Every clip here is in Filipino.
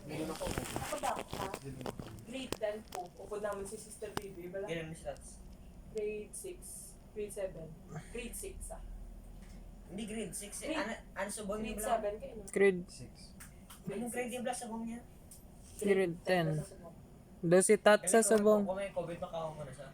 Ako dapat ha? Grade 10 po. Upod namin si Sister Baby. Bala? Ilan yung slots? Grade 6. Grade 7. Grade 6 ah. Hindi grade 6 eh. Grade- Ano subong niya Grade bala? 7 kayo no? Grade Anong grade yung bala subong niya? Grade 10. na sa subong. Do si Tat sa subong. Kung may COVID makawa mo na sa.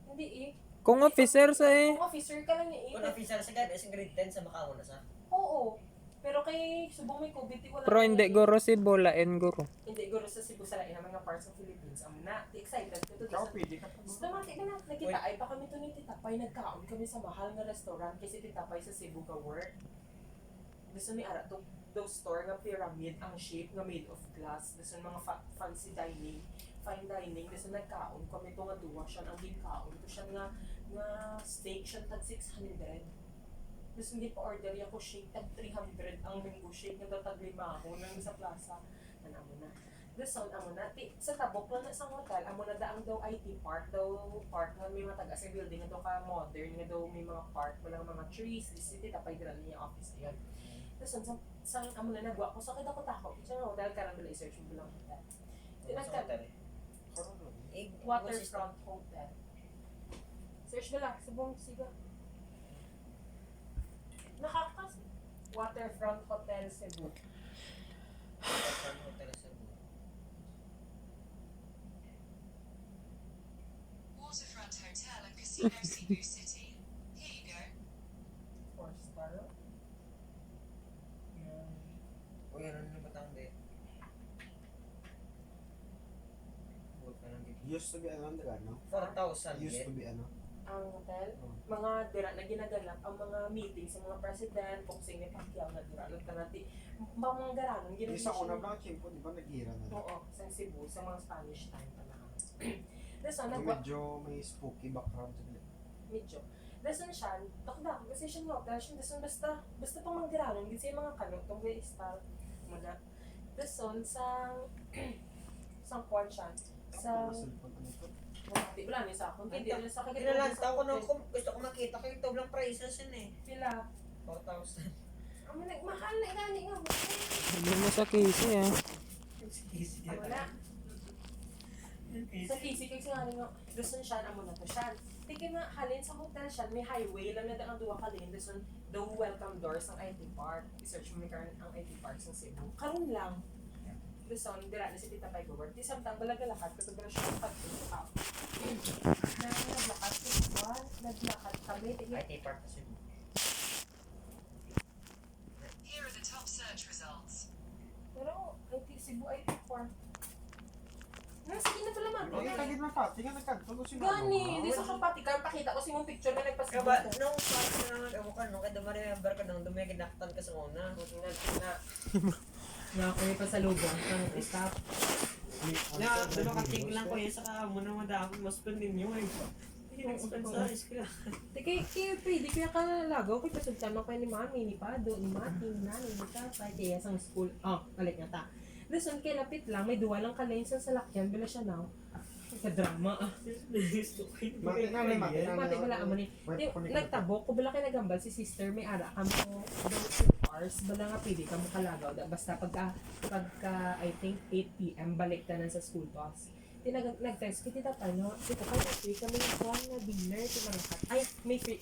Hindi eh. Kung officer sa eh. Kung officer ka lang eh. Kung official sa grade, is grade 10 sa makawa na sa. Oo. Pero kay subong may COVID, wala. Pero hindi guro si Bolaen guro. Hindi, guro sa Cebu sa lain, mga parts ng Philippines. Na, excited ko to. Ikaw, pwede ka pa. Systematic na nakita ay pa kami to ni Tita Pay, nagkaon kami sa mahal na restaurant kasi Tita Pay sa Cebu ka work. Gusto ni Ara, those store nga pyramid ang shape nga made of glass. Gusto mga fancy dining, fine dining. Gusto nagkaon kami to nga duwa siya ang ginkaon. Ito siya nga steak siya tag 600. Gusto hindi pa order ako shake tag 300 ang mango shake nga daw tag 5 ako nang sa plaza. Ano na. Gusto amo na sa tabok lang na sa hotel amo na daang daw IT park nga may mga taga sa building nga daw ka modern nga daw may mga park walang mga trees di city tapay dira niya office ayan. Tapos sa amo na nagwa ko sa kita ko tako sa hotel karon dala i-search mo lang hotel. Hotel. Waterfront Hotel. Search mo lang sa buong siga. Nakakas Waterfront Hotel Cebu. Hotel sa. Waterfront Hotel and Casino Cebu City. Here you go. 4-star. Uy, ano na batang de? Huwag ka nang gigil. Used to be ano, no? 4,000 Used to yen. be ano. Ang hotel, Oh. mga dira na ginaganap ang mga meeting sa mga president, kung sino yung Pacquiao na dira, nagtanati, mga garanon, Yung sa una ba, Chimpo, di ba naghira na? Oo, sa Cebu, sa mga Spanish time pa lang. Dason, So, nagwa, medyo may spooky background sa gilid. medyo. Dason siya, takda, kasi siya nga hotel, siya dason basta pang mga garanon, kasi yung mga kanot, itong way style, muna. Dason, sa kwan siya, sa, Ano, cellphone, ano ito? di ba lang, sa akong, hindi na sa kagad. Kinalantaw ko nung gusto ko makita kayo ito lang prices yun eh. Pila, 4,000. ang mahal na gani nga, Hindi mo sa case eh. wala. Sa physical nga nga, doon siya, amo na to siya. Tiki nga, halin sa hotel siya, may highway, lang na ang duwa kalin, doon the welcome doors ng IT Park. I-search mo karon ang IT Park sa Cebu. Karon lang. Doon, dira na si Tita Pai go work. Di samtang balagalakat, katubra siya ng pag-up. Naglakad kami. Tiki, IT Park kasi. Here are the top search results. pero IT Cebu, IT Park. Sige na pala Hindi mati. ka gid mapati nga nagkanto si Gani, di sa kapatikan, pakita ko sa imong picture na Kaya nagpasibukan. ba, nung parang na nag-amo ka, nung kada ma-remember ka nung dumiginaktan ka sa una. Na ako may pasalubong ng staff. Na, dumakatig lang ko yun sa kamo na madami, mas pa ninyo eh. Hindi nag-spend sa eskwela. Kaya pwede kaya ka lagaw kay pasultama ko ni Mami, ni Pado, ni Mati, ni Nani, ni Tatay, kaya sa school. Balik na ta. Listen, kay lapit lang, may duwa lang ka-lane sa salakyan, bila siya now. Ka-drama Mati na, mati na. Mati wala amo ni. Nagtabok ko bala kay nagambal si sister may ara kamo those 2 hours bala nga pwede ka mo kalagaw basta pagka I think 8 PM balik ta na sa school bus. Nag-text kita pa no. Dito pa free kami ng dinner sa mga ay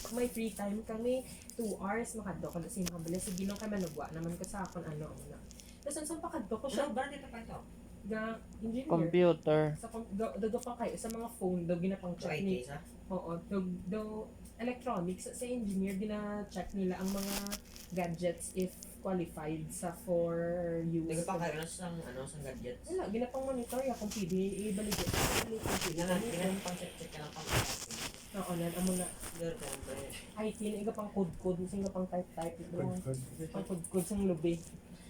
may free time kami 2 hours makadto ko na si mga bala sige nung kay manugwa naman ko sa akon ano na. Tapos saan pa kadto ko siya Ano ba dito pa ito? ga engineer Computer. sa daw pa kayo sa mga phone daw ginapang check ni IT sa? oo daw electronics sa engineer gina-check nila ang mga gadgets if qualified sa for use. Nagpapakaroon sa gadgets. Wala, ginapang monitor ya kung pwede i-baligid. Ginang pang check ka lang pang Oo, nan amo na siyempre. IT na iga pang code sing pang type pang code sing lubi.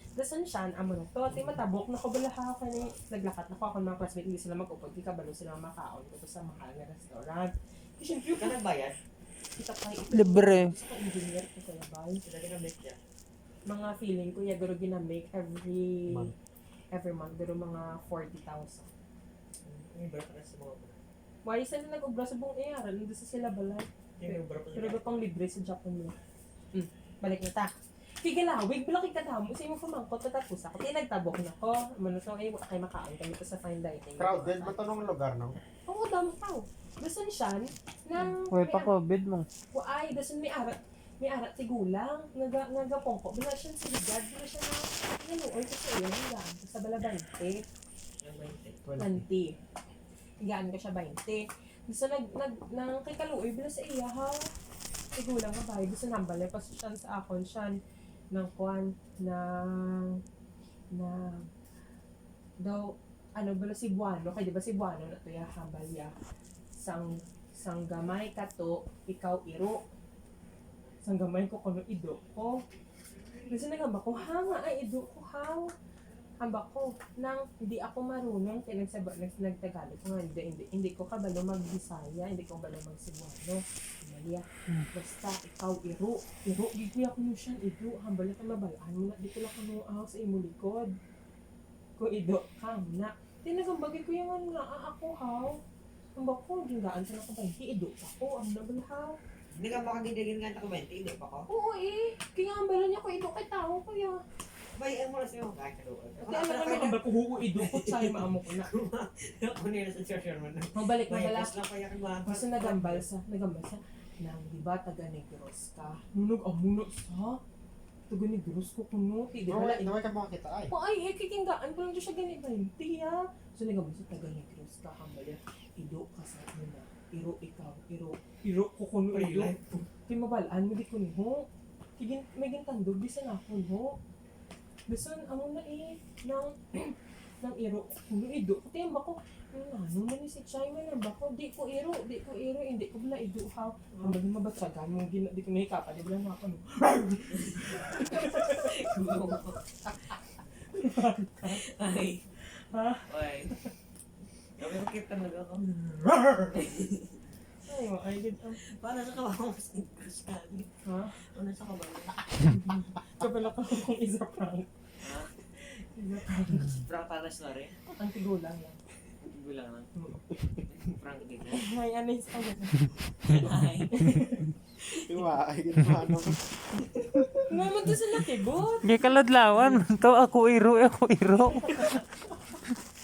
Dasan siya, amo na to, ati matabok na ko bala ha ka ni naglakat na ko ako mga classmate hindi sila mag-upod, di ka balo sila makaon dito sa mahal na restaurant. Siyempre, Ka nagbayad? kita pa Libre. sa engineer ko kaya ba? Sila ginamit niya. Mga feeling ko, guro ginamake every Month. guro mga 40,000. Yung barko na sa mga Why sila nag-ubra sa buong era? Nandun sa sila balay. yung barko Pero ba pang libre sa Japan mo? Balik na ta. Kigilawig, bila kay kadamo sa imong pamangkot tatapos ako. Kaya nagtabok na ko. Mano so ay kay makaon kami to sa fine dining. Crowded ba tanong lugar, no? Oo, dami tao. Gusto ni siya nang Uy, pa COVID mo. ay, gusto may arat tigulang, nagapongko. Bila siya sa ligad, bila siya na nanuoy ko sa iyo, hanggang sa balabante. Yung 20. 20. Hanggaan ka siya 20. Gusto nang kay kaluoy, bila sa iya ha. Tigulang ka ba? Gusto nambal, pas siya sa akon siya ng kwan, na daw, ano ba si Buano, kaya di ba si Buano na to ya hambal ya sang gamay ka to, ikaw iro. Sang gamay ko kuno ido ko. Kasi nagamba ko, hanga ay ido ko haw. Hamba ko, nang hindi ako marunong, kaya nagtagalog ko nga, hindi ko kabalo mag-Bisaya, hindi ko kabalo mag-Cebuano. Malia, basta ikaw iro, gigi ako nyo siya, ido, hambal ka mabalaan mo na, di ko lang kanuaw sa imo likod. Ko ido, na. Tinagambagay ko yung ano na, ako haw. Hamba ko, gingaan sa nakabayti, ido ako, ang nabal haw. Hindi ka makagigilin nga ako 20, hindi pa ko. Oo kaya hambalan niya ko ido kay tao ko ya. Bay, ang mula sa'yo, kahit kaluwa. Kaya ano ka hambal ko, huko ido ko, sa'yo maamo ko na. Ako nila sa church naman. Mabalik na May bala. post na pa yung mga. Kasi nagambal sa, nang di ba taga Negros ka? Nunog amuno sa, taga Negros ko kuno, di Bro, ba? naway ka makakita ay. O ay, kikinggaan ko lang dyan siya ganit ba yun? Tiya. So nagambal sa taga Negros ka, hambal yan. Ido ka sa muna. Iro ikaw, iro ko kuno ido. Kaya mabalaan mo di ko ni ho. Kigin, may gintandog, bisa na ako ho. Bisa amo na nang iro kuno ido. Kaya ba ko, ano man ni si Chay man ba ko, di ko iro, hindi ko bala ido ha. Ang bagay mabatsagan mo, di ko nahikapa, di bala na ako no. Ay. Ha? Oy. Kami ko kita ako. Ay, gid ang Para sa kawawa mas nagkrush ka. ha? Ano sa kawawa? Kabala ko kung isa prank. Isa prank. Prank para sa rin. Ang tigulang lang. Gulang lang. Prank din. Ay, ano yung sagot? Ay. Iwa, ay ginawa ano. Naman to sa nakibot. Di kaladlawan. To ako iro.